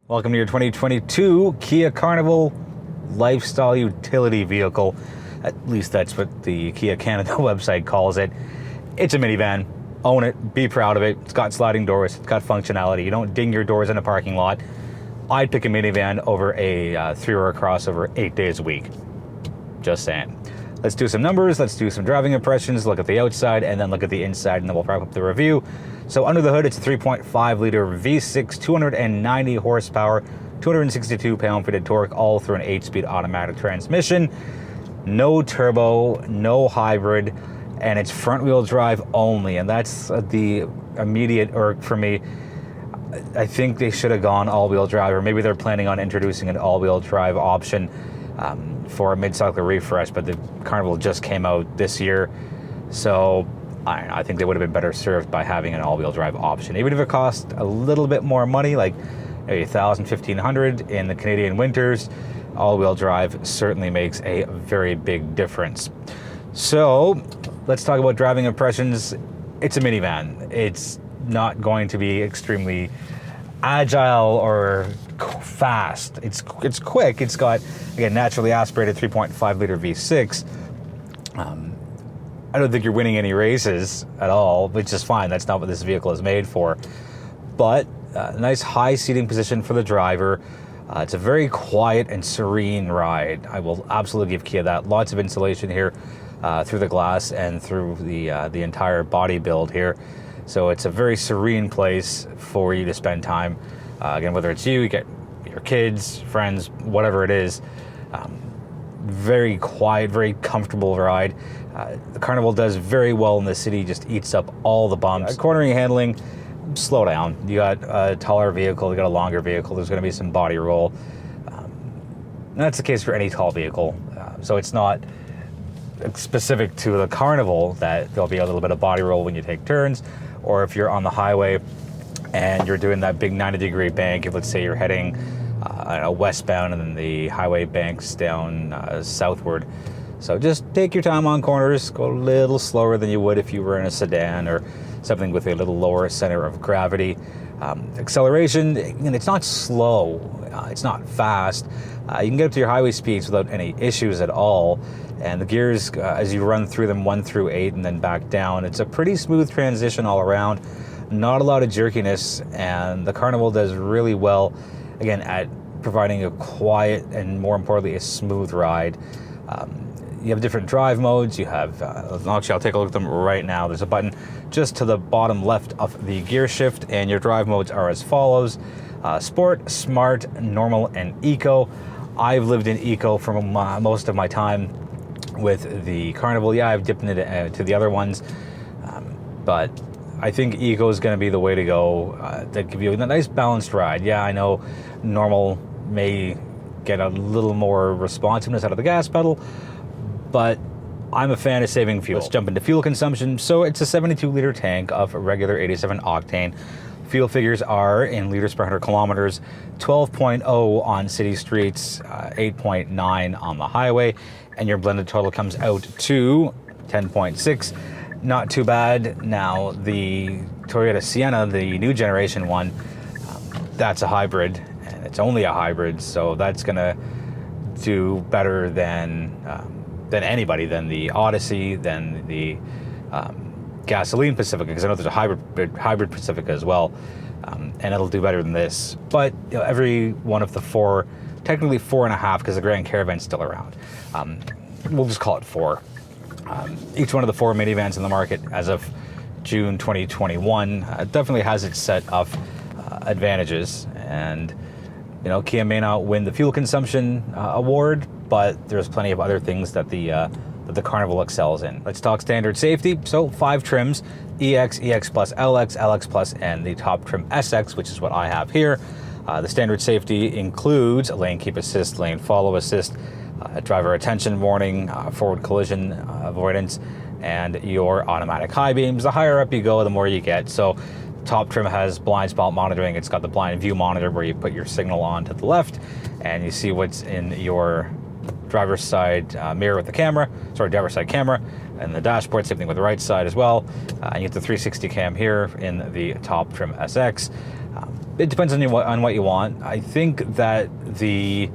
Welcome to your 2022 Kia Carnival lifestyle utility vehicle. At least that's what the Kia Canada website calls it. It's a minivan. Own it. Be proud of it. It's got sliding doors. It's got functionality. You don't ding your doors in a parking lot. I'd pick a minivan over a three-row crossover 8 days a week. Just saying. Let's do some numbers. Let's do some driving impressions. Look at the outside and then look at the inside, and then we'll wrap up the review. So under the hood, it's a 3.5 liter V6, 290 horsepower, 262 pound-feet of torque, all through an 8-speed automatic transmission. No turbo, no hybrid, and it's front-wheel drive only. And that's the immediate irk for me. I think they should have gone all-wheel drive, or maybe they're planning on introducing an all-wheel drive option for a mid-cycle refresh, but the Carnival just came out this year, so I think they would have been better served by having an all-wheel drive option. Even if it cost a little bit more money, like maybe $1,000, $1,500 in the Canadian winters, all-wheel drive certainly makes a very big difference. So let's talk about driving impressions. It's a minivan. It's not going to be extremely agile or fast. It's quick. It's got, again, naturally aspirated 3.5 liter V6. I don't think you're winning any races at all, which is fine. That's not what this vehicle is made for. But a nice high seating position for the driver. It's a very quiet and serene ride. I will absolutely give Kia that. Lots of insulation here through the glass and through the entire body build here. So it's a very serene place for you to spend time. Again, whether it's you get your kids, friends, whatever it is. Very quiet, very comfortable ride. The Carnival does very well in the city, just eats up all the bumps. Cornering handling, slow down. You got a taller vehicle, you got a longer vehicle, there's going to be some body roll. And that's the case for any tall vehicle. So it's not specific to the Carnival that there'll be a little bit of body roll when you take turns, or if you're on the highway and you're doing that big 90-degree bank. If let's say you're heading westbound and then the highway banks down southward. So just take your time on corners, go a little slower than you would if you were in a sedan or something with a little lower center of gravity. Acceleration, and it's not slow, it's not fast. You can get up to your highway speeds without any issues at all. And the gears, as you run through them 1 through 8 and then back down, it's a pretty smooth transition all around. Not a lot of jerkiness, and the Carnival does really well, again, at providing a quiet and, more importantly, a smooth ride. You have different drive modes. You have, actually, I'll take a look at them right now. There's a button just to the bottom left of the gear shift, and your drive modes are as follows. Sport, Smart, Normal, and Eco. I've lived in Eco for most of my time with the Carnival. Yeah, I've dipped into to the other ones, but I think Eco is going to be the way to go. That give you a nice balanced ride. Yeah, I know Normal may get a little more responsiveness out of the gas pedal, but I'm a fan of saving fuel. Let's jump into fuel consumption. So it's a 72-liter tank of regular 87 octane. Fuel figures are in liters per 100 kilometers, 12.0 on city streets, 8.9 on the highway, and your blended total comes out to 10.6. Not too bad. Now, the Toyota Sienna, the new generation one, that's a hybrid, and it's only a hybrid, so that's gonna do better than anybody, than the Odyssey, than the gasoline Pacifica, because I know there's a hybrid Pacifica as well, and it'll do better than this. But every one of the four, technically 4.5, because the Grand Caravan's still around. We'll just call it 4. Each one of the 4 minivans in the market as of June 2021 definitely has its set of advantages, and Kia may not win the fuel consumption award, but there's plenty of other things that the Carnival excels in. Let's talk standard safety. So 5 trims: EX, EX Plus, LX, LX Plus, and the top trim SX, which is what I have here. The standard safety includes lane keep assist, lane follow assist, driver attention warning, forward collision avoidance, and your automatic high beams. The higher up you go, the more you get. So top trim has blind spot monitoring. It's got the blind view monitor where you put your signal on to the left and you see what's in your driver's side mirror with the camera, driver's side camera, and the dashboard, same thing with the right side as well. And you get the 360 cam here in the top trim SX. It depends on what you want. I think the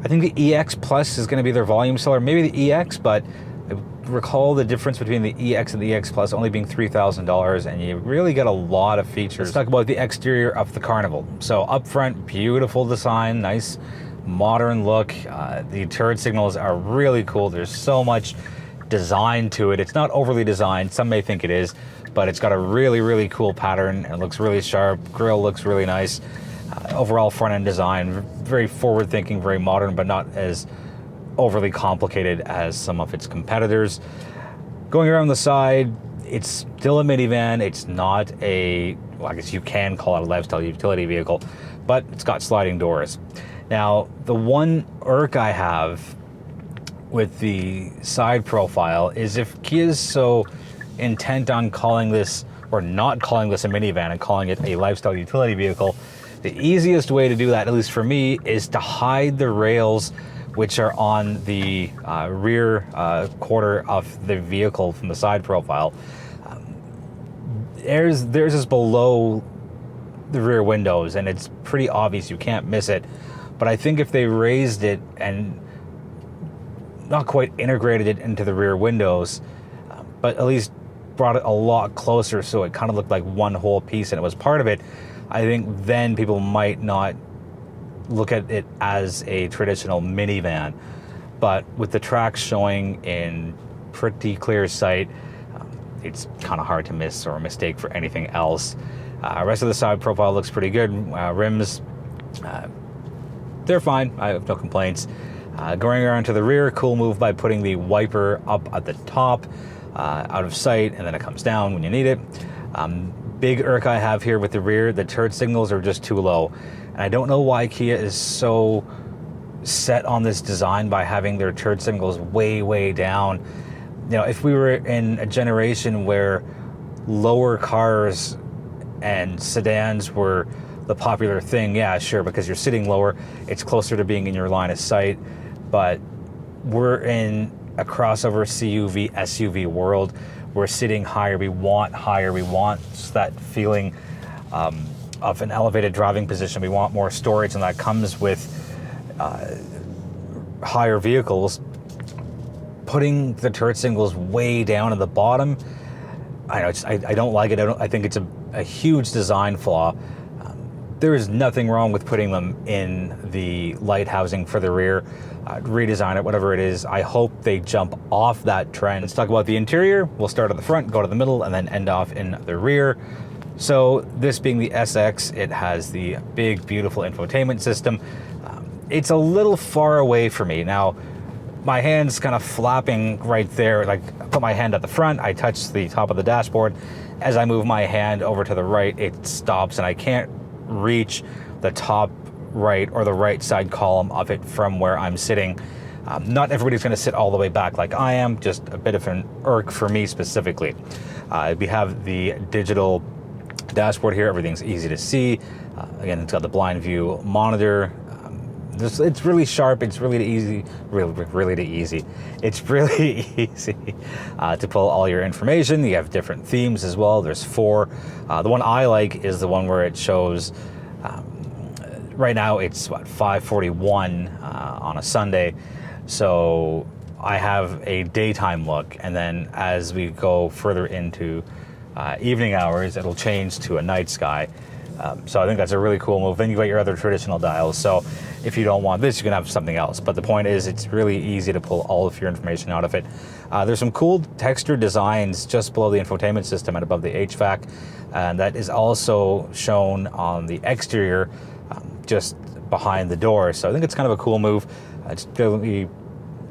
EX Plus is going to be their volume seller, maybe the EX, but I recall the difference between the EX and the EX Plus only being $3,000, and you really get a lot of features. Let's talk about the exterior of the Carnival. So up front, beautiful design, nice modern look. The turret signals are really cool. There's so much design to it. It's not overly designed. Some may think it is, but it's got a really, really cool pattern. It looks really sharp. Grille looks really nice. Overall front end design, very forward thinking, very modern, but not as overly complicated as some of its competitors. Going around the side, it's still a minivan. It's not well, I guess you can call it a lifestyle utility vehicle, but it's got sliding doors. Now, the one irk I have with the side profile is if Kia's so intent on calling this, or not calling this a minivan and calling it a lifestyle utility vehicle, the easiest way to do that, at least for me, is to hide the rails which are on the rear quarter of the vehicle from the side profile. Theirs is below the rear windows, and it's pretty obvious, you can't miss it. But I think if they raised it and not quite integrated it into the rear windows, but at least brought it a lot closer so it kind of looked like one whole piece and it was part of it, I think then people might not look at it as a traditional minivan. But with the tracks showing in pretty clear sight, it's kind of hard to miss or mistake for anything else. Rest of the side profile looks pretty good. Rims, they're fine. I have no complaints. Going around to the rear, cool move by putting the wiper up at the top, out of sight, and then it comes down when you need it. Big irk I have here with the rear, the turret signals are just too low. And I don't know why Kia is so set on this design by having their turret signals way, way down. You know, if we were in a generation where lower cars and sedans were the popular thing, yeah, sure, because you're sitting lower, it's closer to being in your line of sight. But we're in a crossover CUV, SUV world. We're sitting higher, we want that feeling of an elevated driving position. We want more storage, and that comes with higher vehicles. Putting the turret signals way down at the bottom, I don't like it. I think it's a huge design flaw. There is nothing wrong with putting them in the light housing for the rear, redesign it, whatever it is. I hope they jump off that trend. Let's talk about the interior. We'll start at the front, go to the middle, and then end off in the rear. So this being the SX, it has the big, beautiful infotainment system. It's a little far away for me. Now, my hand's kind of flapping right there. Like, I put my hand at the front, I touch the top of the dashboard. As I move my hand over to the right, it stops, and I can't reach the top right or the right side column of it from where I'm sitting. Not everybody's going to sit all the way back like I am, just a bit of an irk for me specifically. We have the digital dashboard here, everything's easy to see. Again, it's got the blind view monitor. It's really sharp, it's really easy, It's really easy to pull all your information. You have different themes as well. There's 4. The one I like is the one where it shows, right now it's 5:41 on a Sunday. So I have a daytime look, and then as we go further into evening hours, it'll change to a night sky. So I think that's a really cool move. Then you got your other traditional dials. So if you don't want this, you can have something else. But the point is, it's really easy to pull all of your information out of it. There's some cool texture designs just below the infotainment system and above the HVAC. And that is also shown on the exterior, just behind the door. So I think it's kind of a cool move. It's really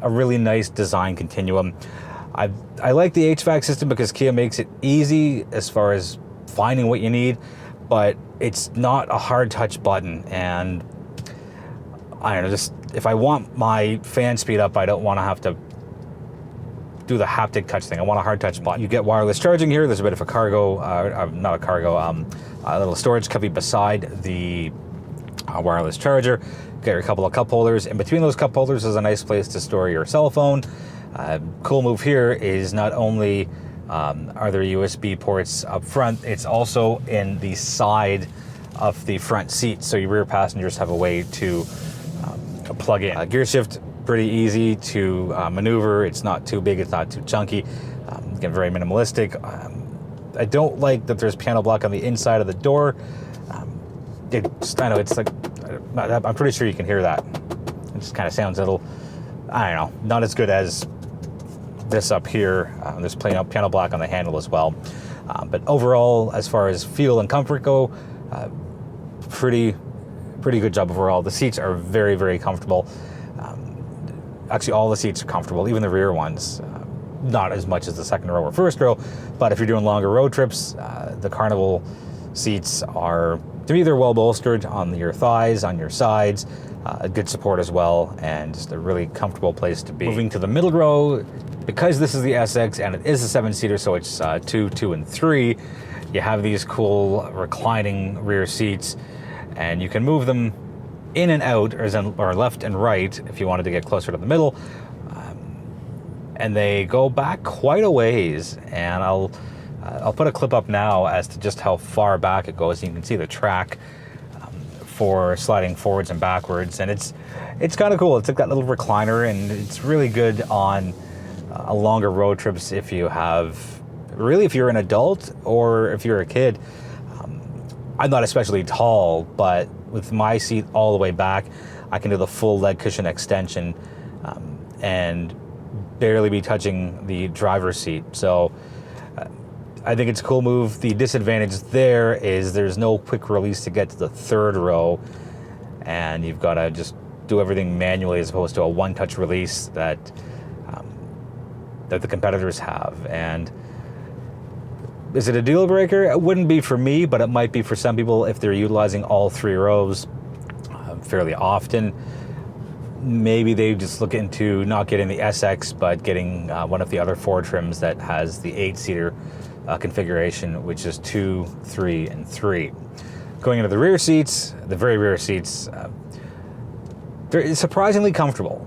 a really nice design continuum. I like the HVAC system because Kia makes it easy as far as finding what you need, but it's not a hard touch button. And I don't know, just if I want my fan speed up, I don't want to have to do the haptic touch thing. I want a hard touch button. You get wireless charging here. There's a bit of a cargo, not a cargo, a little storage cubby beside the wireless charger. Get a couple of cup holders. In between those cup holders is a nice place to store your cell phone. Cool move here is not only are there USB ports up front, it's also in the side of the front seat, so your rear passengers have a way to plug in. Gear shift, pretty easy to maneuver. It's not too big, it's not too chunky. Again, very minimalistic. I don't like that there's piano block on the inside of the door. I know it's like, I'm pretty sure you can hear that. It just kind of sounds a little, I don't know, not as good as this up here. There's piano block on the handle as well. But overall, as far as feel and comfort go, pretty good job overall. The seats are very, very comfortable. Actually, all the seats are comfortable, even the rear ones. Not as much as the second row or first row, but if you're doing longer road trips, the Carnival seats are, to me, they're well bolstered on your thighs, on your sides, a good support as well, and just a really comfortable place to be. Moving to the middle row, because this is the SX and it is a 7-seater, so it's 2, 2, and 3, you have these cool reclining rear seats, and you can move them in and out, or left and right, if you wanted to get closer to the middle. And they go back quite a ways, and I'll put a clip up now as to just how far back it goes. You can see the track for sliding forwards and backwards, and it's kind of cool. It's like that little recliner, and it's really good on a longer road trips if you have, really if you're an adult or if you're a kid. I'm not especially tall, but with my seat all the way back, I can do the full leg cushion extension and barely be touching the driver's seat. So I think it's a cool move. The disadvantage there is there's no quick release to get to the third row, and you've got to just do everything manually as opposed to a one-touch release that the competitors have. And is it a deal breaker? It wouldn't be for me, but it might be for some people if they're utilizing all 3 rows fairly often. Maybe they just look into not getting the SX, but getting one of the other 4 trims that has the 8-seater configuration, which is 2, 3, and 3. Going into the rear seats, the very rear seats, they're surprisingly comfortable.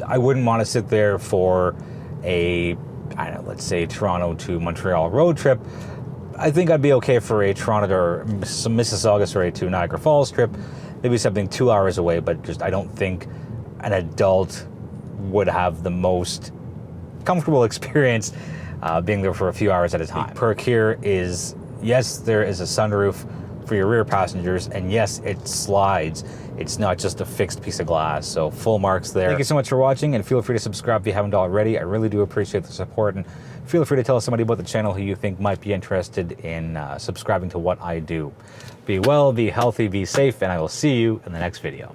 I wouldn't want to sit there for a, I don't know, let's say Toronto to Montreal road trip. I think I'd be okay for a Toronto or Mississauga to Niagara Falls trip. Maybe something 2 hours away, but just I don't think an adult would have the most comfortable experience being there for a few hours at a time. The perk here is, yes, there is a sunroof for your rear passengers, and yes, it slides. It's not just a fixed piece of glass, so full marks there. Thank you so much for watching, and feel free to subscribe if you haven't already. I really do appreciate the support, and feel free to tell somebody about the channel who you think might be interested in subscribing to what I do. Be well, be healthy, be safe, and I will see you in the next video.